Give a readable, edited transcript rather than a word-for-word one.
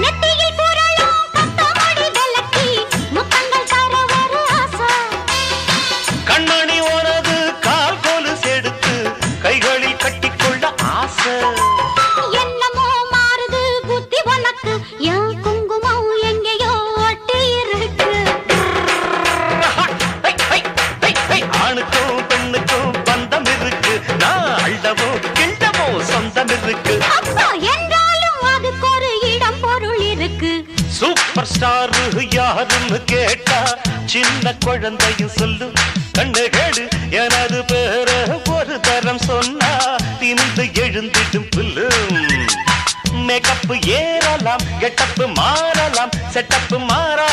நெத்தியில் புரளும் பத்தமடி விளக்கி முத்தங்கள் தர ஒரு ஆசை. கண்மணி உனது கால் கொலுசு எடுத்து கைகளில் கட்டிக்கொள்ள ஆசை. என்னமோ மாறுது புத்தி உனக்கு, என் குங்குமம் எங்கேயோ ஒட்டி இருக்கு. ஆணுக்கும் பெண்ணுக்கும் பந்தம் இருக்கு, நான் அள்ளவோ கிண்டவோ சொந்தம் இருக்கு. அப்பா என்றாலும் அதுக்கு ஒரு இடம் பொருள் இருக்கு. சூப்பர் ஸ்டார் யாருன்னு கேட்டா சின்ன குழந்தையும் சொல்லு. கண்ணு கேடு எனது பேர ஒரு தரம் சொன்னா திமிந்து எழுந்திடும் புல்லு. மேக்கப் ஏறலாம், கெட்டப்பு மாறலாம், செட்டப்பு மாறா